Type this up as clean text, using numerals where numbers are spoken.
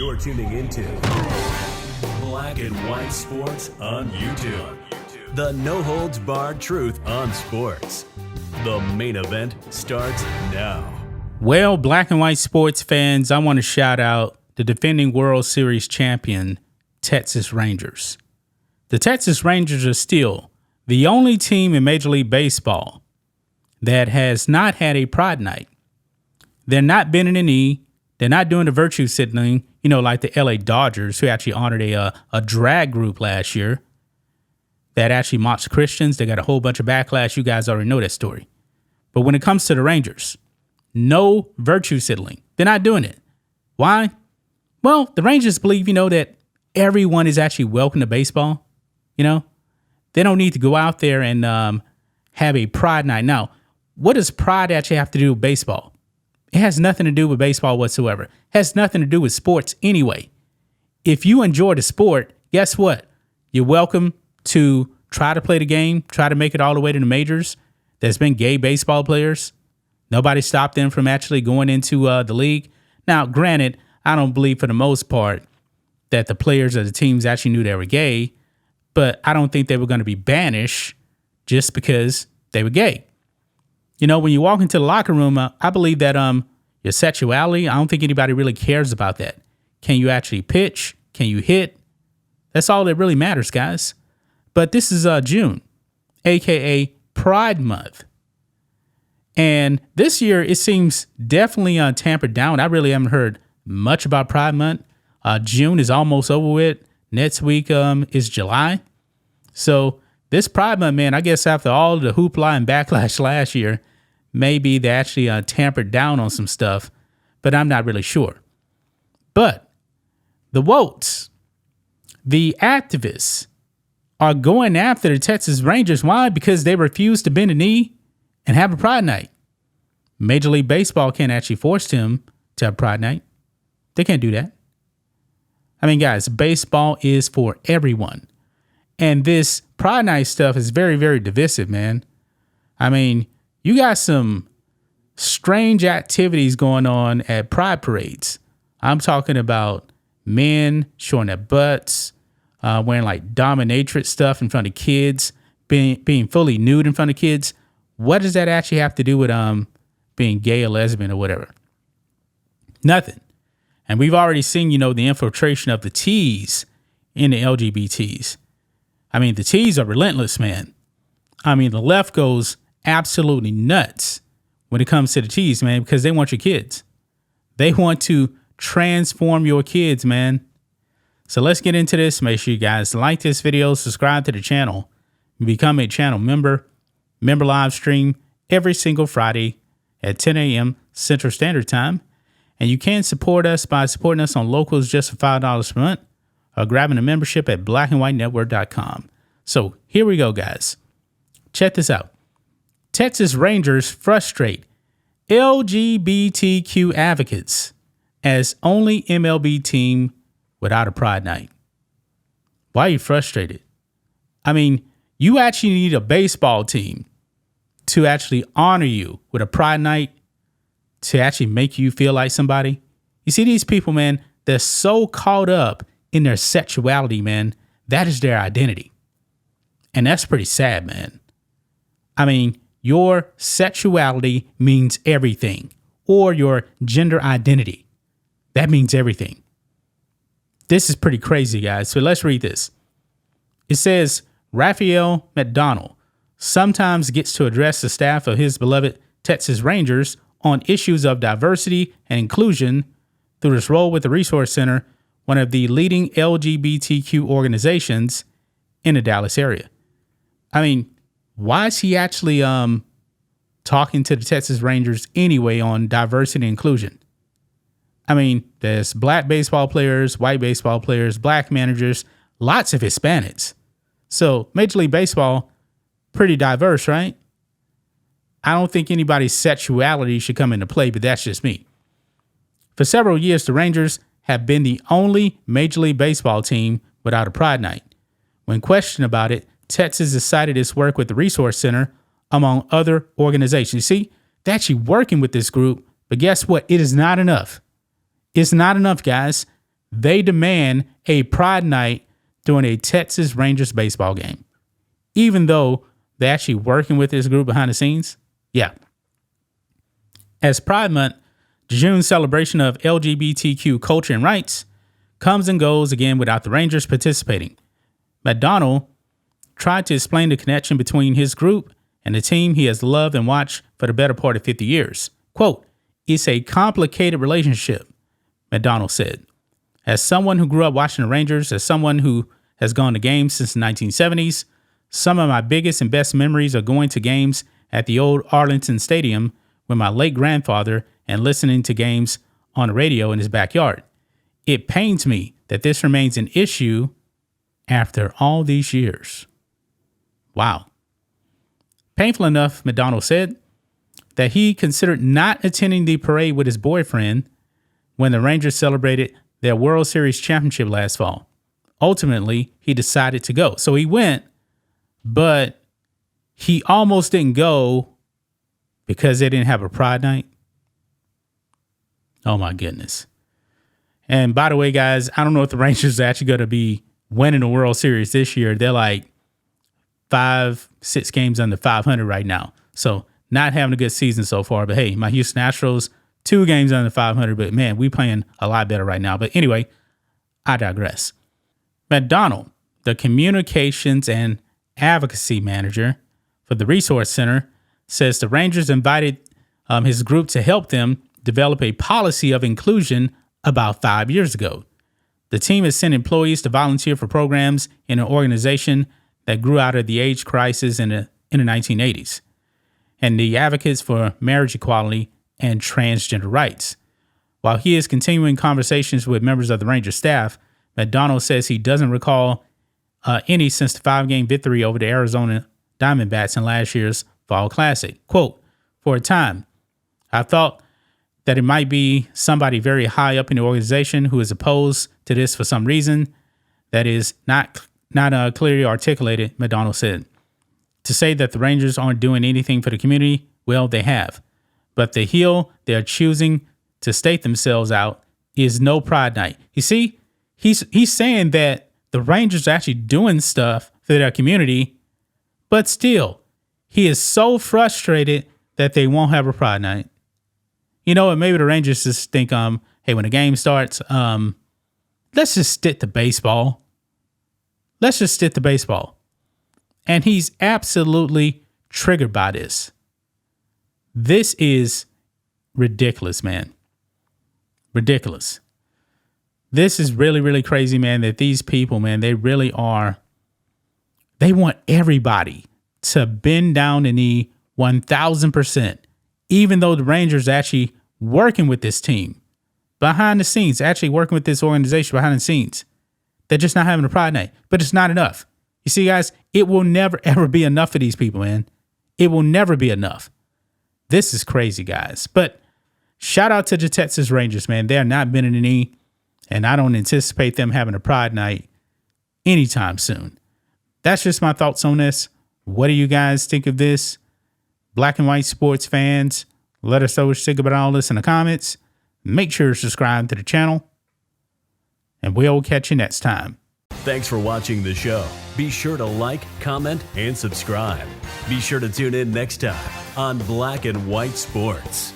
You're tuning into Black and White Sports on YouTube. The no-holds-barred truth on sports. The main event starts now. Well, Black and White sports fans, I want to shout out the defending World Series champion, Texas Rangers. The Texas Rangers are still the only team in Major League Baseball that has not had a pride night. They're not bending the knee. They're not doing the virtue signaling, like the LA Dodgers, who actually honored a drag group last year that actually mocks Christians. They got a whole bunch of backlash. You guys already know that story. But when it comes to the Rangers, no virtue signaling. They're not doing it. Why? Well, the Rangers believe, that everyone is actually welcome to baseball. They don't need to go out there and have a pride night. Now, what does pride actually have to do with baseball? It has nothing to do with baseball whatsoever. It has nothing to do with sports anyway. If you enjoy the sport, guess what? You're welcome to try to play the game, try to make it all the way to the majors. There's been gay baseball players. Nobody stopped them from actually going into the league. Now, granted, I don't believe for the most part that the players of the teams actually knew they were gay, but I don't think they were going to be banished just because they were gay. When you walk into the locker room, I believe that your sexuality, I don't think anybody really cares about that. Can you actually pitch? Can you hit? That's all that really matters, guys. But this is June, a.k.a. Pride Month. And this year, it seems definitely tampered down. I really haven't heard much about Pride Month. June is almost over with. Next week is July. So this Pride Month, man, I guess after all the hoopla and backlash last year, maybe they actually tampered down on some stuff, but I'm not really sure. But the votes, the activists are going after the Texas Rangers. Why? Because they refuse to bend a knee and have a pride night. Major League Baseball can't actually force them to have a pride night. They can't do that. I mean, guys, baseball is for everyone. And this pride night stuff is very, very divisive, man. I mean, you got some strange activities going on at pride parades. I'm talking about men showing their butts, wearing like dominatrix stuff in front of kids, being fully nude in front of kids. What does that actually have to do with being gay or lesbian or whatever? Nothing. And we've already seen, the infiltration of the T's in the LGBTs. I mean, the T's are relentless, man. I mean, the left goes absolutely nuts when it comes to the T's, man, because they want your kids. They want to transform your kids, man. So let's get into this. Make sure you guys like this video, subscribe to the channel, become a channel member. Member live stream every single Friday at 10 a.m. Central Standard Time. And you can support us by supporting us on locals just for $5 per month or grabbing a membership at blackandwhitenetwork.com. So here we go, guys. Check this out. Texas Rangers frustrate LGBTQ advocates as only MLB team without a pride night. Why are you frustrated? I mean, you actually need a baseball team to actually honor you with a pride night, to actually make you feel like somebody. You see, these people, man, they're so caught up in their sexuality, man. That is their identity. And that's pretty sad, man. I mean, your sexuality means everything, or your gender identity. That means everything. This is pretty crazy, guys. So let's read this. It says, Rafael McDonald sometimes gets to address the staff of his beloved Texas Rangers on issues of diversity and inclusion through his role with the Resource Center, one of the leading LGBTQ organizations in the Dallas area. I mean, why is he actually talking to the Texas Rangers anyway on diversity and inclusion? I mean, there's black baseball players, white baseball players, black managers, lots of Hispanics. So Major League Baseball, pretty diverse, right? I don't think anybody's sexuality should come into play, but that's just me. For several years, the Rangers have been the only Major League Baseball team without a pride night. When questioned about it, Texas decided its work with the Resource Center, among other organizations. You see, they're actually working with this group, but guess what? It is not enough. It's not enough, guys. they demand a pride night during a Texas Rangers baseball game, even though they're actually working with this group behind the scenes. Yeah. As Pride Month, June's celebration of LGBTQ culture and rights, comes and goes again without the Rangers participating. McDonald tried to explain the connection between his group and the team he has loved and watched for the better part of 50 years. Quote, "It's a complicated relationship," McDonald said. "As someone who grew up watching the Rangers, as someone who has gone to games since the 1970s, some of my biggest and best memories are going to games at the old Arlington Stadium with my late grandfather and listening to games on the radio in his backyard. It pains me that this remains an issue after all these years." Wow. Painful enough, McDonald said, that he considered not attending the parade with his boyfriend when the Rangers celebrated their World Series championship last fall. Ultimately, he decided to go. So he went, but he almost didn't go because they didn't have a pride night. Oh, my goodness. And by the way, guys, I don't know if the Rangers are actually going to be winning the World Series this year. They're like 5-6 games under 500 right now. So not having a good season so far. But hey, my Houston Astros, 2 games under 500. But man, we playing a lot better right now. But anyway, I digress. McDonald, the communications and advocacy manager for the Resource Center, says the Rangers invited his group to help them develop a policy of inclusion about 5 years ago. The team has sent employees to volunteer for programs in an organization that grew out of the AIDS crisis in the 1980s, and the advocates for marriage equality and transgender rights. While he is continuing conversations with members of the Rangers staff, McDonald says he doesn't recall any since the 5-game victory over the Arizona Diamondbacks in last year's Fall Classic. Quote, "For a time, I thought that it might be somebody very high up in the organization who is opposed to this for some reason that is not clearly articulated," McDonald said. "To say that the Rangers aren't doing anything for the community, well, they have. But the hill they're choosing to stake themselves out is no pride night." You see, he's saying that the Rangers are actually doing stuff for their community, but still, he is so frustrated that they won't have a pride night. You know what? Maybe the Rangers just think, hey, when the game starts, let's just stick to baseball. Let's just stick to baseball. And he's absolutely triggered by this. This is ridiculous, man. Ridiculous. This is really, really crazy, man, that these people, man, they really are. They want everybody to bend down the knee 1,000%, even though the Rangers are actually working with this team behind the scenes, actually working with this organization behind the scenes. They're just not having a pride night, but it's not enough. You see, guys, it will never, ever be enough for these people, man. It will never be enough. This is crazy, guys. But shout out to the Texas Rangers, man. They're not bending the knee, and I don't anticipate them having a pride night anytime soon. That's just my thoughts on this. What do you guys think of this? Black and white sports fans, let us know what you think about all this in the comments. Make sure to subscribe to the channel, and we'll catch you next time. Thanks for watching the show. Be sure to like, comment, and subscribe. Be sure to tune in next time on Black and White Sports.